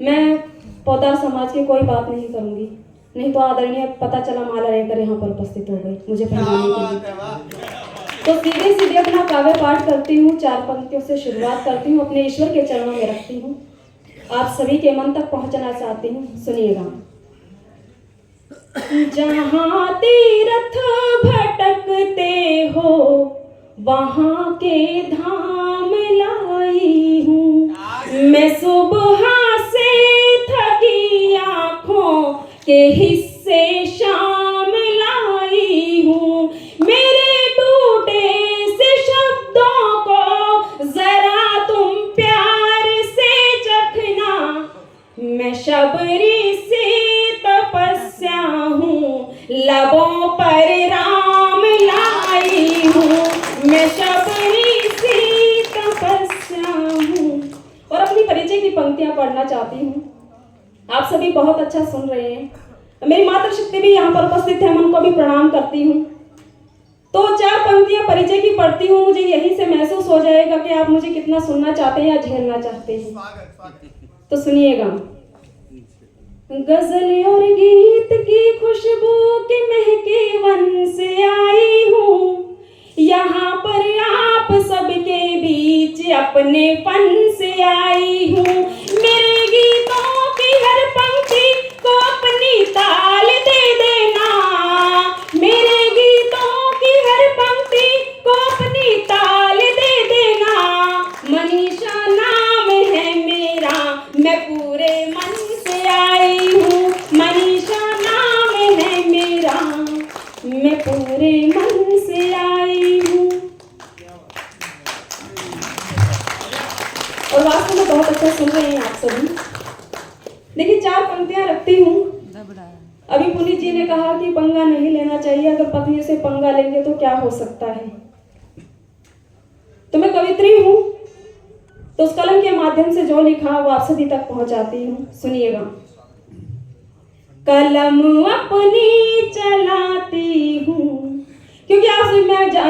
मैं पौदार समाज की कोई बात नहीं करूंगी, नहीं तो आदरणीय पता चला माला रहकर यहाँ पर उपस्थित हो गई मुझे पहनाने के लिए। तो सीधे सीधे अपना काव्य पाठ करती हूँ, 4 पंक्तियों से शुरुआत करती हूँ, अपने ईश्वर के चरणों में रखती हूँ, आप सभी के मन तक पहुँचना चाहती हूँ। सुनिएगा। जहाँ तीर्थ भटकते हो वहाँ के धाम लाई हूँ मैं, सुबह से थकी आँखों के हिस्से शाम लाई हूँ, मेरे टूटे से शब्दों को जरा तुम प्यार से चखना, मैं शबरी से तपस्या हूँ लबों पर राम लाई हूँ, मैं शबरी से तपस्या हूँ। और अपनी परिचय की पंक्तियां पढ़ना चाहती हूँ। आप सभी बहुत अच्छा सुन रहे हैं, मेरी मातृशक्ति भी यहाँ पर उपस्थित है, मैं उनको भी प्रणाम करती हूँ। तो 4 पंक्तियां परिचय की पढ़ती हूँ, मुझे यहीं से महसूस हो जाएगा कि आप मुझे कितना सुनना चाहते हैं या झेलना चाहते हैं। तो सुनिएगा। गजल और गीत की खुशबू के महके वन से आई हूँ, यहाँ पर आप सबके बीच अपने फन से आई हूँ, मेरे गीतों की हर पंक्ति को अपनी ताल दे देना, मेरे गीतों की हर पंक्ति को अपनी ताल दे देना, मनीषा नाम है मेरा मैं पूरे मन से आई हूँ, मनीषा नाम है मेरा मैं पूरे मन से आई हूँ। और वास्तव में बहुत अच्छा सुन रहे हैं आप सभी। देखिए 4 पंक्तियां रखती हूँ। अभी पुनीत जी ने कहा कि पंगा नहीं लेना चाहिए, अगर पत्नी से पंगा लेंगे तो क्या हो सकता है। तो मैं कवित्री हूँ, तो उस कलम के माध्यम से जो लिखा वो आप सभी तक पहुंचाती हूँ। सुनिएगा। कलम अपनी चलाती हूँ, क्योंकि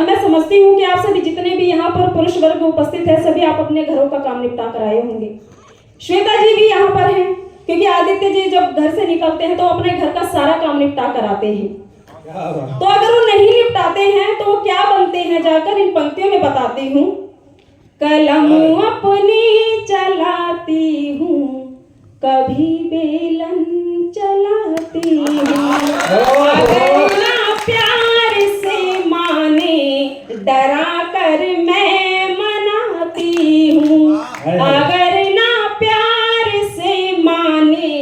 मैं समझती हूँ कि आप सभी जितने भी यहाँ पर पुरुष वर्ग उपस्थित है सभी आप अपने घरों का काम निपटा कर आए होंगे। श्वेता जी भी यहाँ पर हैं, क्योंकि आदित्य जी जब घर से निकलते हैं तो अपने घर का सारा काम निपटा कर आते हैं। तो अगर वो नहीं निपटाते हैं तो वो क्या बनते हैं जाकर इन पंक्तियों में बताती हूँ। कलम अपनी चलाती हूँ, कभी बेलन चलाती हूँ, अगर ना प्यार से माने डरा कर मैं मनाती हूँ, अगर ना प्यार से माने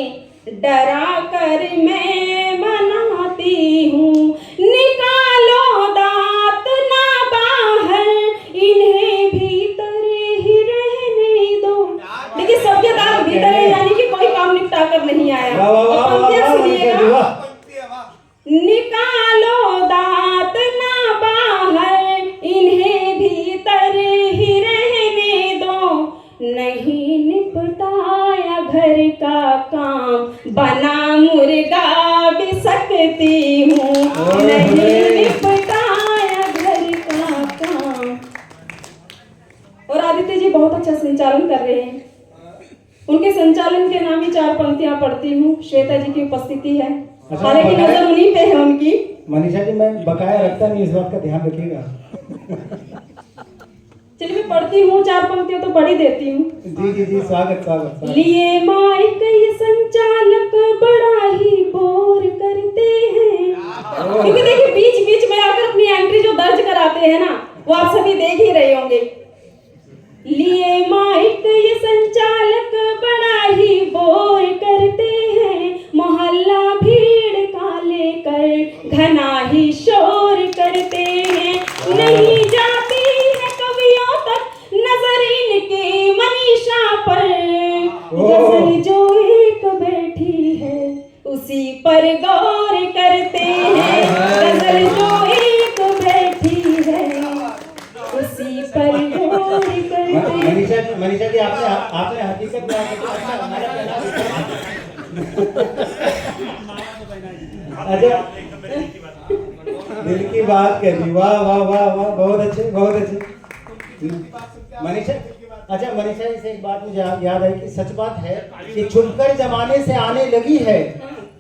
डरा कर मैं मनाती हूँ, निकालो दांत ना बाहर इन्हें भीतर ही रहने दो। देखिए सबके दांत भीतर है, यानी कि कोई काम निपटा कर नहीं आया। निकालो दांत ना बाहर इन्हें भीतर ही रहने दो, नहीं निपटाया घर का काम बना मुर्गा भी सकती हूँ, नहीं निपटाया घर का काम। और आदित्य जी बहुत अच्छा संचालन कर रहे हैं, उनके संचालन के नाम ही 4 पंक्तियां पढ़ती हूँ। श्वेता जी की उपस्थिति है, हालांकि नजर उन्हीं पे है उनकी। मनीषा जी मैं बकाया रखता नहीं, इस बात का ध्यान रखिएगा। चलिए मैं पढ़ती हूँ, 4 पंक्तियां तो पढ़ ही देती हूँ। जी जी जी, स्वागत स्वागत। लिए माइक ये संचालक बड़ा ही बोर करते हैं, क्योंकि देखिए बीच बीच में आकर अपनी एंट्री जो दर्ज कराते हैं ना वो आप सभी देख ही रहे होंगे। लिए माइक ये संचालक बड़ा ही बोर करते हैं, मोहल्ला भीड़ का लेकर घना ही शोर करते हैं, नहीं जाती है कवियों तक नजर इनके मनीषा पर, गजल जो एक बैठी है उसी पर गौर करते हैं, गजल जो एक बैठी है उसी पर गौर करते हैं। मनीषा जी आपने हकीकत में अच्छा दिल की बात कह दी। वाह वाह वाह वाह, बहुत अच्छे बहुत अच्छे। मनीषा अच्छा मनीषा जी से एक बात मुझे याद आई कि सच बात है कि छुपकर जमाने से आने लगी है,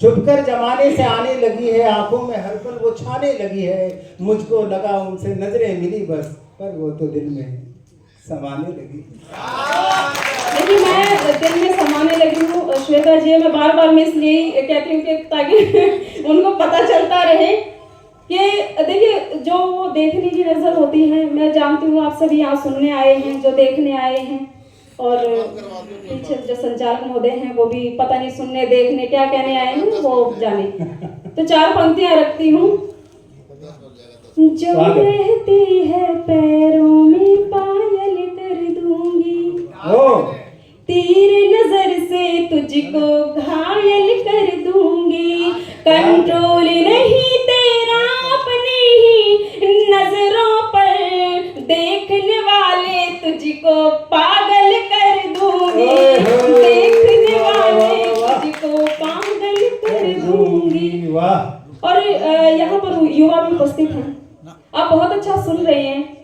छुपकर जमाने से आने लगी है, आंखों में हर पल वो छाने लगी है, मुझको लगा उनसे नजरें मिली बस, पर वो तो दिल में समाने लगी। देखिए मैं दिल में समाने लगी हूँ श्वेता जी, मैं बार बार मैं इसलिए कहती हूँ कि ताकि उनको पता चलता रहे कि देखिए जो वो देखने की नजर होती है, मैं जानती हूँ आप सभी यहाँ सुनने आए हैं, जो देखने आए हैं, और पीछे जो संचालक महोदय हैं वो भी पता नहीं सुनने देखने क्या कहने आए हैं वो जाने। तो 4 पंक्तियां रखती हूँ। जो रहती है पैरों में पायल कर दूंगी, तीर नजर से तुझको घायल कर दूंगी, कंट्रोल नहीं तेरा अपनी ही नजरों पर, देखने वाले तुझको पागल कर दूंगी, देखने वाले तुझको पागल कर दूंगी। और यहाँ पर युवा भी उपस्थित हैं, आप बहुत अच्छा सुन रहे हैं।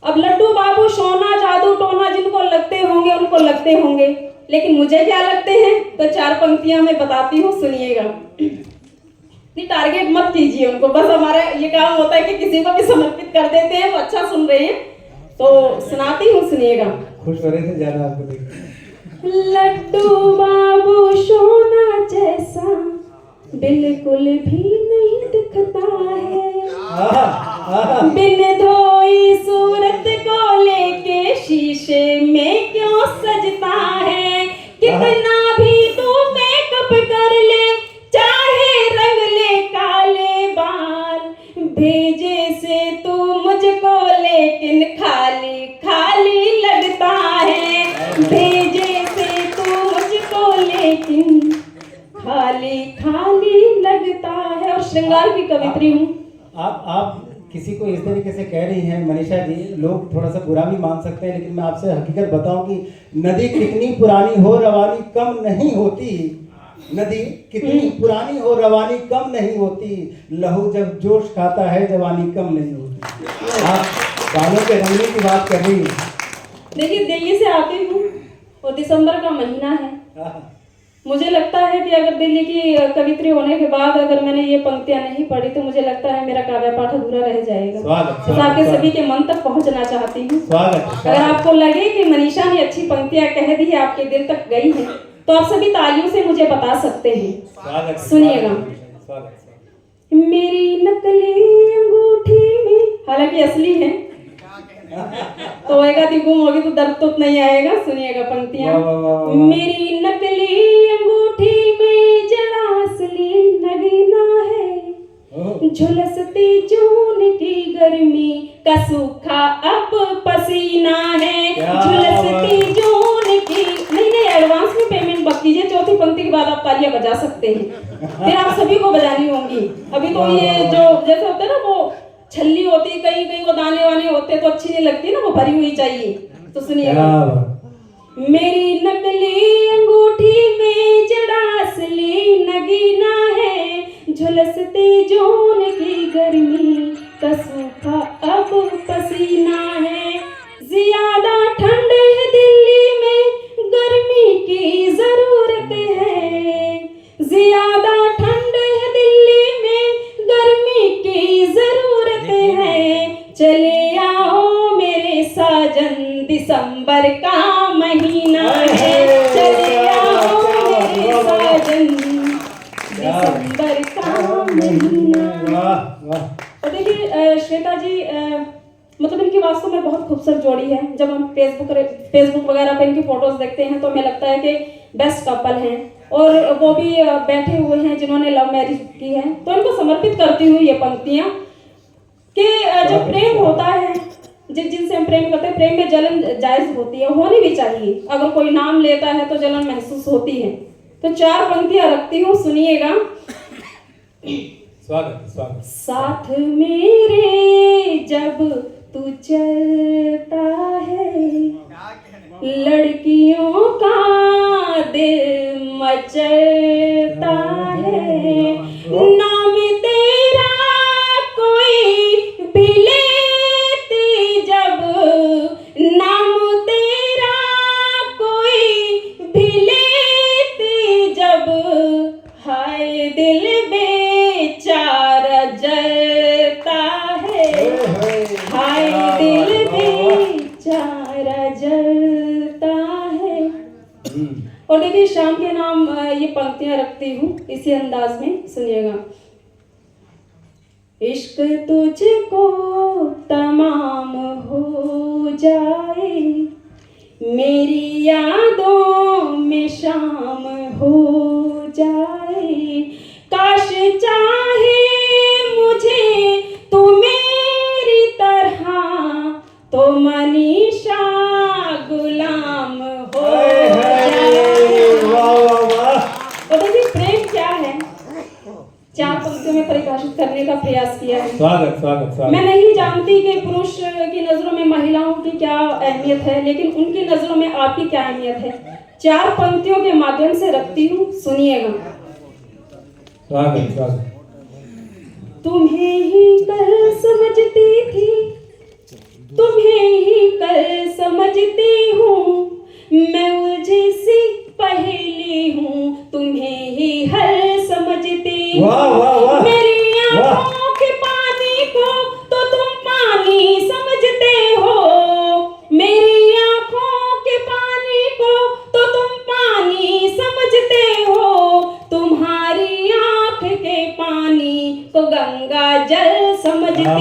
अब लड्डू बाबू सोना जादू टोना जिनको लगते होंगे उनको लगते होंगे, लेकिन मुझे क्या लगते हैं तो 4 पंक्तियां मैं बताती हूँ, सुनिएगा। नहीं टारगेट मत कीजिए उनको, बस हमारा ये काम होता है कि किसी को भी समर्पित कर देते हैं, वो अच्छा सुन रहे हैं तो सुनाती हूँ, सुनिएगा। खुश हो रहे थे ज्यादा आपको देख। लड्डू बाबू सोना जैसा बिल्कुल भी नहीं दिखता है, बिन धोई सूरत को लेके शीशे में क्यों सजता है, कितना भी तू मेकअप कर ले, चाहे रंग ले काले बाल, भेजे से तू मुझको लेकिन खाली खाली लगता है, भेजे से तू मुझको लेकिन खाली खाली लगता है। और श्रृंगार की कवित्री हूँ। आप किसी को इस तरीके से कह रही हैं मनीषा जी, लोग थोड़ा सा बुरा भी मान सकते हैं, लेकिन मैं आपसे हकीकत बताऊं कि नदी कितनी पुरानी हो रवानी कम नहीं होती, नदी कितनी पुरानी हो रवानी कम नहीं होती, लहू जब जोश खाता है जवानी कम नहीं होती। आप बालों के रंगने की बात कर रही हैं। देखिए दिल्ली से आती हूँ और दिसंबर का महीना है, मुझे लगता है कि अगर दिल्ली की कवित्री होने के बाद अगर मैंने ये पंक्तियां नहीं पढ़ी तो मुझे लगता है मेरा काव्य पाठ अधूरा रह जाएगा। तो आपके सभी के मन तक पहुंचना चाहती हूँ। अगर आपको लगे कि मनीषा ने अच्छी पंक्तियां कह दी है, आपके दिल तक गई है, तो आप सभी तालियों से मुझे बता सकते हैं। सुनिएगा। मेरी नकली अंगूठी में, हालांकि असली है तो होएगा थी गुम होगी तो दर्द तो नहीं आएगा। सुनिएगा पंक्तियां। मेरी नकली अंगूठी में जरा असली नगीना है, झुलसती जून की गर्मी का सूखा अब पसीना है, झुलसती जून की। नहीं एडवांस में पेमेंट मत कीजिए, चौथी पंक्ति के बाद आप तालियां बजा सकते हैं, फिर आप सभी को बजानी होंगी। अभी तो ये जो जैसे होता है ना वो छल्ली होती है, कहीं कहीं वो दाने वाने होते हैं तो अच्छी नहीं लगती ना, वो भरी हुई चाहिए। तो सुनिएगा। मेरी नकली अंगूठी में जरा असली नगीना है, झुलसती जून की गर्मी का सूखा अब पसीना है, ज्यादा ठंड है दिल्ली में गर्मी की जरूरत है, ज्यादा ठंड है दिल्ली में गर्मी की जरूरत है, चले आओ मेरे साजन दिसंबर का महीना है, चले आओ मेरे साजन दिसंबर का महीना। और देखिए श्वेता जी मतलब इनकी वास्तव में बहुत खूबसूरत जोड़ी है। जब हम फेसबुक वगैरह पे इनकी फोटोज देखते हैं तो हमें लगता है कि बेस्ट कपल हैं, और वो भी बैठे हुए हैं जिन्होंने लव मैरिज की है। तो इनको समर्पित करती हुई ये पंक्तियां कि जब प्रेम होता है, जिनसे हम प्रेम करते हैं, प्रेम में जलन जायज होती है, होनी भी चाहिए। अगर कोई नाम लेता है तो जलन महसूस होती है। तो 4 पंक्तियां रखती हूँ, सुनिएगा। स्वागत। साथ मेरे जब तू चलता है, लड़कियों का दिल मचलता है, नाम तेरा कोई भी लेती जब, नाम तेरा हाय दिल बेचारा जलता है, हाय दिल बेचारा जलता है। और देखिए शाम के नाम ये पंक्तियां रखती हूँ इसी अंदाज में, सुनिएगा। इश्क तुझको तमाम हो जाए, मेरी यादों में शाम हो जाए, काश चाहे मुझे तू मेरी तरह तो मनीषा गुलाम हो जाए। और देखिए प्रेम क्या है, 4 पंक्तियों में परिभाषित करने का प्रयास किया है। स्वागत स्वागत स्वागत। मैं नहीं जानती कि पुरुष की नजरों में महिलाओं की क्या अहमियत है, लेकिन उनकी नजरों में आपकी क्या अहमियत है, 4 पंक्तियों के माध्यम से रखती हूँ, सुनिएगा। स्वागत स्वागत। तुम्हें ही कल समझती थी, तुम्हें ही कल समझती हूँ, मैं उलझी सी पहेली हूँ, तुम्हें ही हल समझती हूँ। वाह वाह वाह। मेरी आंखों के पानी को तो तुम पानी समझते हो, मेरी आंखों के पानी को तो तुम पानी समझते हो, तुम्हारी आंख के पानी को गंगा जल समझती हूँ,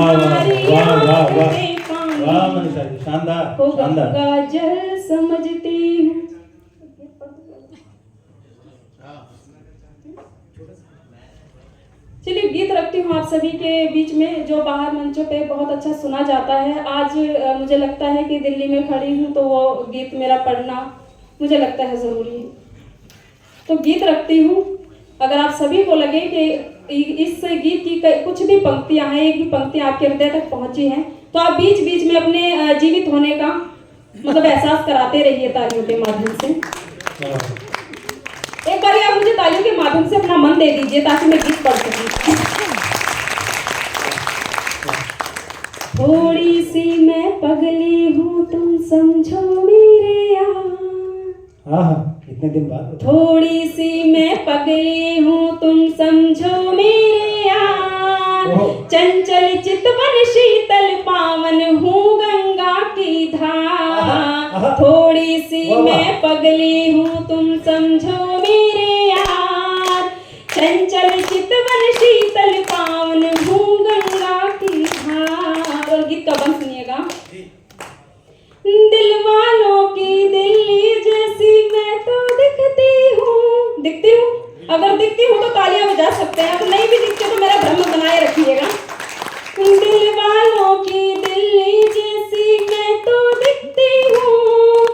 तुम्हारी आंख के पानी वाह मनीषा जी, शानदार को शानदार। गंगा जल समझती हूँ। चलिए गीत रखती हूँ आप सभी के बीच में, जो बाहर मंचों पे बहुत अच्छा सुना जाता है। आज मुझे लगता है कि दिल्ली में खड़ी हूँ तो वो गीत मेरा पढ़ना मुझे लगता है ज़रूरी है, तो गीत रखती हूँ। अगर आप सभी को लगे कि इस गीत की कुछ भी पंक्तियाँ हैं, एक भी पंक्ति आपके हृदय तक पहुँची हैं, तो आप बीच बीच में अपने जीवित होने का मतलब एहसास कराते रहिए तालियों के माध्यम से। एक बार आप मुझे तालियों के माध्यम से अपना मन दे दीजिए ताकि मैं गीत पढ़ सकूं। थोड़ी सी मैं पगली हूँ तुम समझो मेरे यार, हाँ इतने दिन बाद। थोड़ी सी मैं पगली हूँ तुम समझो मेरे यार, चंचल चितवन शीतल पावन हूँ गंगा की धार, थोड़ी सी मैं पगली हूँ तुम समझो मेरे यार, चंचल चितवन शीतल पावन हूँ गंगा की धार। और गीत का बंद सुनिएगा। दिल वालों की दिल्ली जैसी मैं तो दिखती हूँ, अगर दिखती हूँ तो तालियां बजा सकते हैं, अगर नहीं भी दिखते तो मेरा भ्रम बनाए रखिएगा। दिल वालों की दिल्ली जैसी मैं तो दिखती हूँ,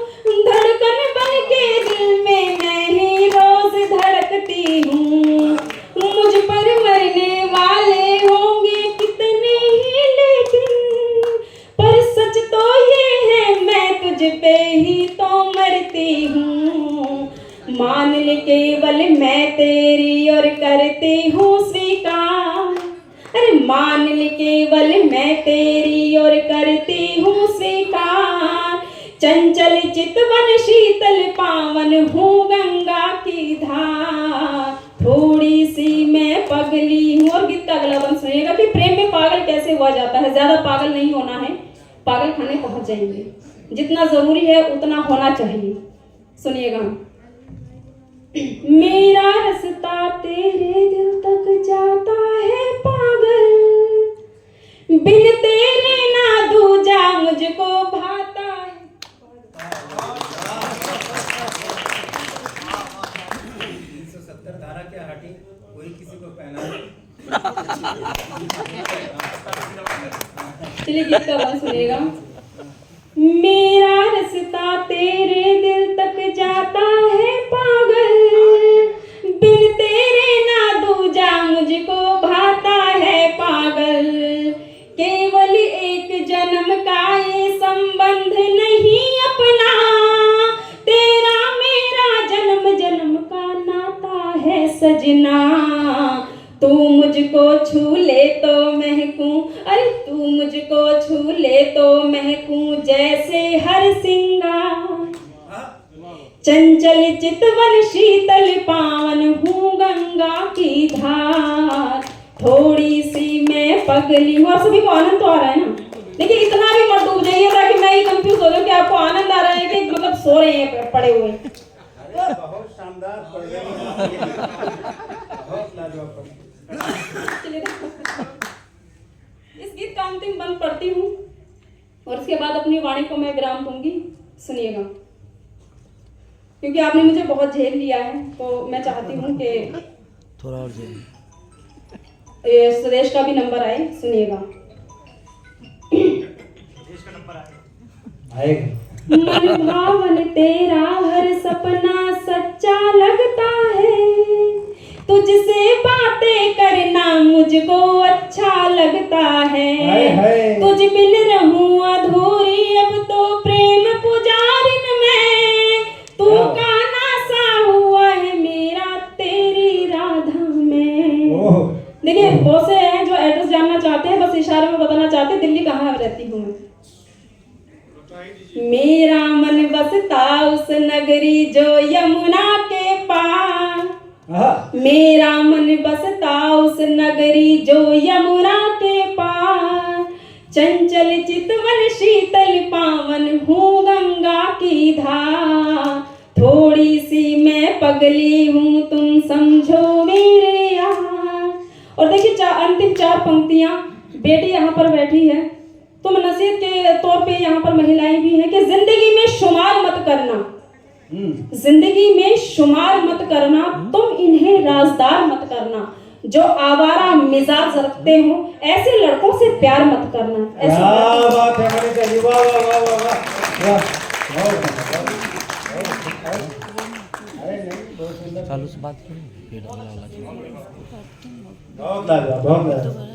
धड़कन बन के दिल में मैं ही रोज धड़कती हूँ, मुझ पर मरने वाले होंगे कितने ही लेकिन, पर सच तो ये है मैं तुझ पे ही तो मरती हूँ, मान ले केवल मैं तेरी और करती हूँ स्वीकार, अरे मान ले केवल मैं तेरी और करती हूँ स्वीकार, चंचल चितवन शीतल पावन हूँ गंगा की धार, थोड़ी सी मैं पगली हूँ। और गीत का अगला बंद सुनिएगा कि प्रेम में पागल कैसे हुआ जाता है। ज्यादा पागल नहीं होना है, पागल खाने पहुंच जाएंगे, जितना जरूरी है उतना होना चाहिए। सुनिएगा। मेरा रास्ता तेरे दिल तक जाता है पागल, बिन तेरे ना दूजा मुझको भाता है। 370 धारा क्या हटी, कोई किसी को पहना। चलिए गीत का बंद सुनिएगा। मेरा रास्ता तेरे दिल तक जाता है पागल, बिन तेरे ना दूजा मुझको भाता है पागल, केवल एक जन्म का ये संबंध नहीं अपना, तेरा मेरा जन्म जन्म का नाता है सजना, तू मुझको छू ले तो महकूं, अरे तू मुझको छू ले तो महकूं जैसे हर सिंगार, चंचल चंचल चितवन शीतल पावन हूँ गंगा की धार, थोड़ी सी मैं पगली हूँ। आप सभी को आनंद तो आ रहा है ना? देखिए इतना भी मत डूब जाइए ताकि मैं ही कंफ्यूज हो जाऊँ कि आपको आनंद आ रहा है कि मतलब सो रहे हैं पड़े हुए। बहुत शानदार पढ़ रहे हैं। बहुत लाजवाब पढ़ रहे हैं। इस गीत का अंतिम बंद पढ़ती हूँ और इसके बाद अपनी वाणी को मैं विराम दूंगी। सुनिएगा, क्योंकि आपने मुझे बहुत झेल लिया है, तो मैं चाहती हूँ कि थोड़ा और झेल। सुदेश का भी नंबर आए। सुनिएगा। मन भावन तेरा हर सपना सच्चा लगता है, तुझसे बातें करना मुझको अच्छा लगता है। तुझ बिन रहूं अधूरी अब तो प्रेम पुजारिन में, तू काना सा हुआ है मेरा तेरी राधा में। देखिए बहुत से हैं जो एड्रेस जानना चाहते हैं, बस इशारे में बताना चाहते हैं दिल्ली कहाँ रहती हूँ मैं। मेरा मन बसता उस नगरी जो यमुना के पार, मेरा मन बसता उस नगरी जो यमुना के पार, चंचल चितवन शीतल पावन हूँ गंगा की धार, थोड़ी सी मैं पगली हूँ तुम समझो मेरे यार। और देखिए अंतिम 4 पंक्तियां। बेटी यहाँ पर बैठी है, तुम नसीहत के तौर पे यहाँ पर महिलाएं भी हैं कि जिंदगी में शुमार मत करना, जिंदगी में शुमार मत करना, तुम इन्हें राजदार मत करना, जो आवारा मिजाज रखते हो ऐसे लड़कों से प्यार मत करना। क्या बात है मनीषा जी, वाह वाह वाह वाह वाह। अरे नहीं, बहुत सुंदर। चालू से बात करें। बहुत लाजवाब, बहुत लाजवाब।